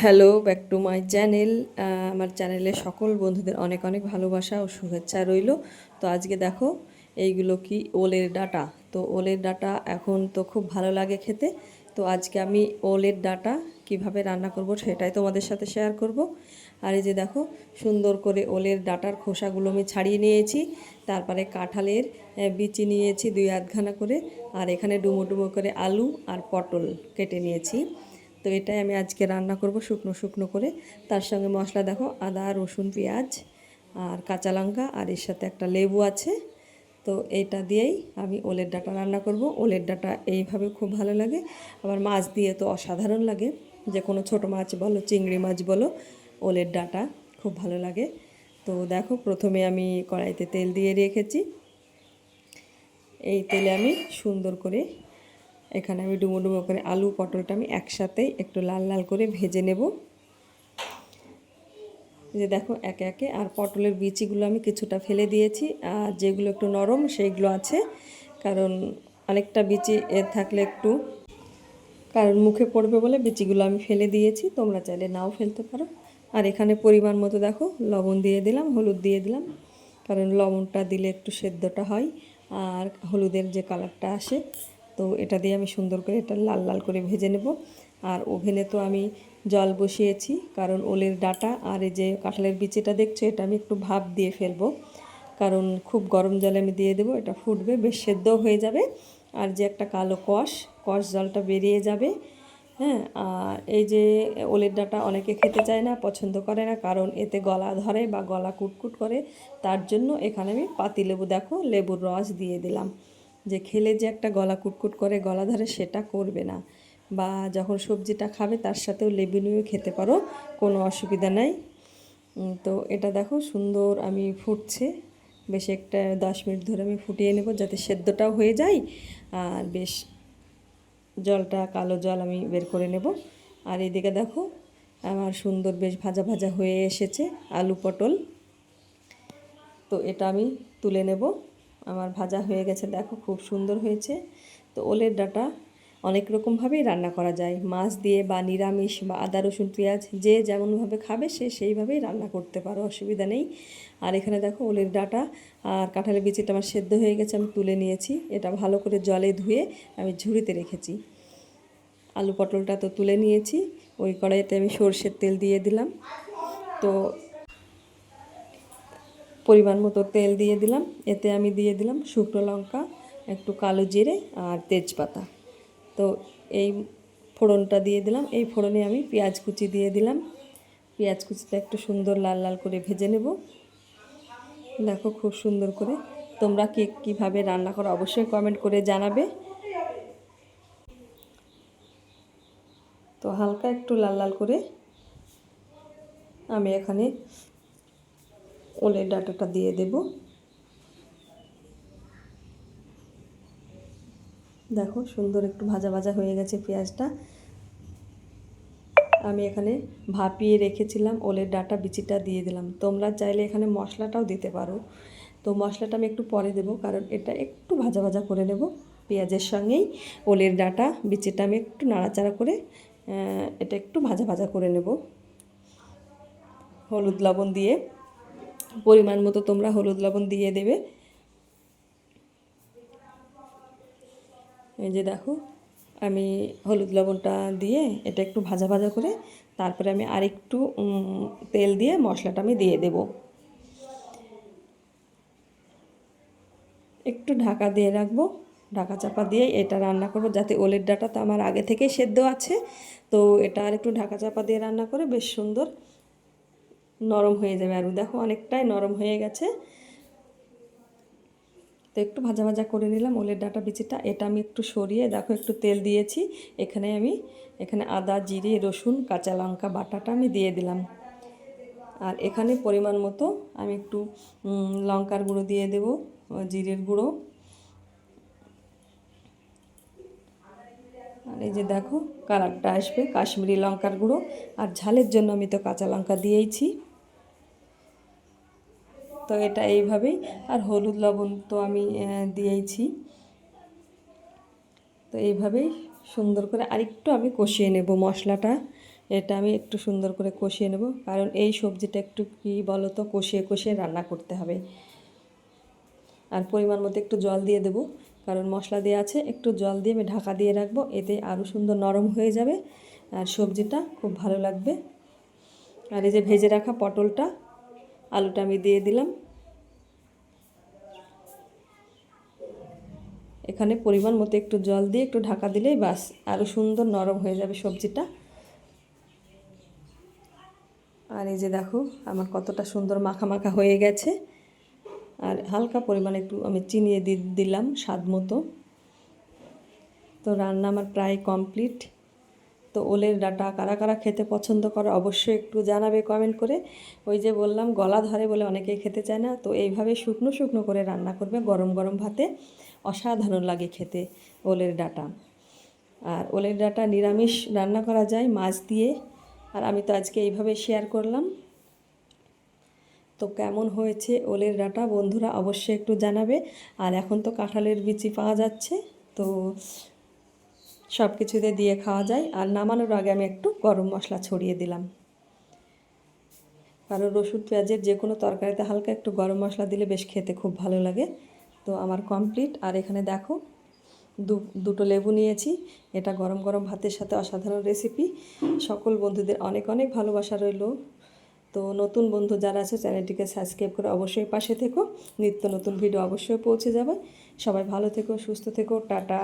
Hello back to my channel. আমার চ্যানেলে সকল বন্ধুদের অনেক অনেক ভালোবাসা ও শুভেচ্ছা রইল। তো আজকে দেখো এইগুলো কি ওলের ডাঁটা। তো ওলের ডাঁটা এখন তো খুব ভালো লাগে খেতে। তো আজকে আমি ওলের ডাঁটা কিভাবে রান্না করব সেটাই তোমাদের সাথে শেয়ার করব। আর এই যে দেখো সুন্দর করে ওলের ডাঁটার খোসাগুলো আমি ছাড়িয়ে নিয়েছি। তারপরে কাঁঠালের বিচি নিয়েছি 2-8খানা করে। আর এখানে ডুমো ডুমো করে আলু আর পটল কেটে নিয়েছি। তো এটাই আমি আজকে রান্না করব শুকনো শুকনো করে। তার সঙ্গে মশলা দেখো আদা রসুন পেঁয়াজ আর কাঁচা লঙ্কা, আর এর সাথে একটা লেবু আছে। তো এইটা দিয়েই আমি ওলের ডাঁটা রান্না করব। ওলের ডাঁটা এইভাবে খুব ভালো লাগে, আবার মাছ দিয়ে তো অসাধারণ লাগে। যে কোনো ছোটো মাছ বলো, চিংড়ি মাছ বলো, ওলের ডাঁটা খুব ভালো লাগে। তো দেখো প্রথমে আমি কড়াইতে তেল দিয়ে রেখেছি। এই তেলে আমি সুন্দর করে এখানে আমি ডুমো ডুমো করে আলু পটলটা আমি একসাথে একটু লাল লাল করে ভেজে নেব। যে দেখো একে একে, আর পটলের বিচিগুলো আমি কিছুটা ফেলে দিয়েছি, আর যেগুলো একটু নরম সেইগুলো আছে, কারণ অনেকটা বিচি থাকলে একটু মুখে পড়বে বলে বিচিগুলো আমি ফেলে দিয়েছি। তোমরা চাইলে নাও ফেলতে পারো। আর এখানে পরিমাণ মতো দেখো লবণ দিয়ে দিলাম, হলুদ দিয়ে দিলাম, কারণ লবণটা দিলে একটু সেদ্ধটা হয় আর হলুদের যে কালারটা আসে। তো এটা দিয়ে আমি সুন্দর করে এটা লাল লাল করে ভেজে নেব। আর ওভেনে তো আমি জল বসিয়েছি, কারণ ওলের ডাঁটা আর এই যে কাঁঠালের বিচিটা দেখছো এটা আমি একটু ভাপ দিয়ে ফেলবো, কারণ খুব গরম জলে আমি দিয়ে দেবো, এটা ফুটবে, বেশ সেদ্ধ হয়ে যাবে। আর যে একটা কালো কষ জলটা বেরিয়ে যাবে। হ্যাঁ, আর এই যে ওলের ডাঁটা অনেকে খেতে চায় না, পছন্দ করে না, কারণ এতে গলা ধরে বা গলা কুটকুট করে। তার জন্য এখানে আমি পাতিলেবু দেখো লেবুর রস দিয়ে দিলাম, যে খেলে যে একটা গলা কুটকুট করে গলা ধরে সেটা করবে না। বা যখন সবজিটা খাবে তার সাথেও লেবু নিয়ে খেতে পারো, কোনো অসুবিধা নাই। তো এটা দেখো সুন্দর আমি ফুটছে, বেশ একটা 10 মিনিট ধরে আমি ফুটিয়ে নেব যাতে সেদ্ধটাও হয়ে যায়। আর বেশ জলটা কালো জল আমি বের করে নেব। আর এদিকে দেখো আমার সুন্দর বেশ ভাজা ভাজা হয়ে এসেছে আলু পটল। তো এটা আমি তুলে নেব, আমার ভাজা হয়ে গেছে, দেখো খুব সুন্দর হয়েছে। তো ওলের ডাঁটা অনেক রকমভাবেই রান্না করা যায়, মাছ দিয়ে বা নিরামিষ বা আদা রসুন পেঁয়াজ যে যেমনভাবে খাবে সে সেইভাবেই রান্না করতে পারো, অসুবিধা নেই। আর এখানে দেখো ওলের ডাঁটা আর কাঁঠালের বিচিটা আমার সেদ্ধ হয়ে গেছে, আমি তুলে নিয়েছি। এটা ভালো করে জলে ধুয়ে আমি ঝুড়িতে রেখেছি। আলু পটলটা তো তুলে নিয়েছি, ওই কড়াইতে আমি সর্ষের তেল দিয়ে দিলাম। তো পরিমাণ মতো তেল দিয়ে দিলাম, এতে আমি দিয়ে দিলাম শুকনো লঙ্কা, একটু কালো জিরে আর তেজপাতা। তো এই ফোড়নটা দিয়ে দিলাম। এই ফোড়নে আমি পেঁয়াজ কুচি দিয়ে দিলাম। পেঁয়াজ কুচিটা একটু সুন্দর লাল লাল করে ভেজে নেব। দেখো খুব সুন্দর করে। তোমরা কীভাবে রান্না করো অবশ্যই কমেন্ট করে জানাবে। তো হালকা একটু লাল লাল করে আমি এখানে ওলের ডাঁটাটা দিয়ে দেব। দেখো সুন্দর একটু ভাজা ভাজা হয়ে গেছে পেঁয়াজটা। আমি এখানে ভাপিয়ে রেখেছিলাম ওলের ডাঁটা বিচিটা দিয়ে দিলাম। তোমরা চাইলে এখানে মশলাটাও দিতে পারো। তো মশলাটা আমি একটু পরে দেবো, কারণ এটা একটু ভাজা ভাজা করে নেব পেঁয়াজের সঙ্গেই। ওলের ডাঁটা বিচিটা আমি একটু নাড়াচাড়া করে এটা একটু ভাজা ভাজা করে নেব হলুদ লবণ দিয়ে। পরিমাণ মতো তোমরা হলুদ লবণ দিয়ে দেবে। এই যে দেখো আমি হলুদ লবণটা দিয়ে এটা একটু ভাজা ভাজা করে তারপরে আমি আরেকটু তেল দিয়ে মশলাটা আমি দিয়ে দেব। একটু ঢাকা দিয়ে রাখবো, ঢাকা চাপা দিয়ে এটা রান্না করব, যাতে ওলের ডাঁটা তো আমার আগে থেকেই সেদ্ধ আছে। তো এটা আর একটু ঢাকা চাপা দিয়ে রান্না করে বেশ সুন্দর নরম হয়ে যাবে। আর দেখো অনেকটাই নরম হয়ে গেছে। তো একটু ভাজা ভাজা করে নিলাম ওলের ডাঁটা বিচিটা। এটা আমি একটু সরিয়ে দেখো একটু তেল দিয়েছি। এখানে আদা জিরে রসুন কাঁচা লঙ্কা বাটাটা আমি দিয়ে দিলাম। আর এখানে পরিমাণ মতো আমি একটু লঙ্কার গুঁড়ো দিয়ে দেব, জিরের গুঁড়ো। আর এই যে দেখো কালারটা আসবে কাশ্মীরি লঙ্কার গুঁড়ো। আর ঝালের জন্য আমি তো কাঁচা লঙ্কা দিয়েইছি। তো এটা এইভাবেই। আর হলুদ লবণ তো আমি দিয়েইছি। তো এইভাবেই সুন্দর করে আরেকটু আমি কষিয়ে নেব মশলাটা। এটা আমি একটু সুন্দর করে কষিয়ে নেব, কারণ এই সবজিটা একটু কি বলো তো কষিয়ে কষিয়ে রান্না করতে হবে। আর পরিমাণ মতো একটু জল দিয়ে দেবো, কারণ মশলা দেওয়া আছে। একটু জল দিয়ে আমি ঢাকা দিয়ে রাখবো, এতে আরও সুন্দর নরম হয়ে যাবে আর সবজিটা খুব ভালো লাগবে। আর এই যে ভেজে রাখা পটলটা, আলুটা আমি দিয়ে দিলাম। এখানে পরিমাণ মতো একটু জল দিয়ে একটু ঢাকা দিলেই বাস, আরও সুন্দর নরম হয়ে যাবে সবজিটা। আর এই যে দেখো আমার কতটা সুন্দর মাখা মাখা হয়ে গেছে। আর হালকা পরিমাণে একটু আমি চিনি দিলাম স্বাদ মতো। তো রান্না আমার প্রায় কমপ্লিট। তো ওলের ডাঁটা কারা কারা খেতে পছন্দ করে অবশ্যই একটু জানাবে কমেন্ট করে। ওই যে বললাম গলা ধরে বলে অনেকেই খেতে চায় না, তো এইভাবে শুকনো শুকনো করে রান্না করবে গরম গরম ভাতে, অসাধারণ লাগে খেতে ওলের ডাঁটা। আর ওলের ডাঁটা নিরামিষ রান্না করা যায় মাছ দিয়ে, আর আমি তো আজকে এইভাবে শেয়ার করলাম। তো কেমন হয়েছে ওলের ডাঁটা বন্ধুরা অবশ্যই একটু জানাবে। আর এখন তো কাঁঠালের বিচি পাওয়া যাচ্ছে, তো সব কিছুতে দিয়ে খাওয়া যায়। আর নামানোর আগে আমি একটু গরম মশলা ছড়িয়ে দিলাম, কারণ রসুন পেঁয়াজের যে কোনো তরকারিতে হালকা একটু গরম মশলা দিলে বেশ খেতে খুব ভালো লাগে। তো আমার কমপ্লিট। আর এখানে দেখো দুটো লেবু নিয়েছি। এটা গরম গরম ভাতের সাথে অসাধারণ রেসিপি। সকল বন্ধুদের অনেক অনেক ভালোবাসা রইল। তো নতুন বন্ধু যারা আছে চ্যানেলটিকে সাবস্ক্রাইব করে অবশ্যই পাশে থেকো, নিত্য নতুন ভিডিও অবশ্যই পৌঁছে যাবে। সবাই ভালো থেকো, সুস্থ থেকো, টাটা।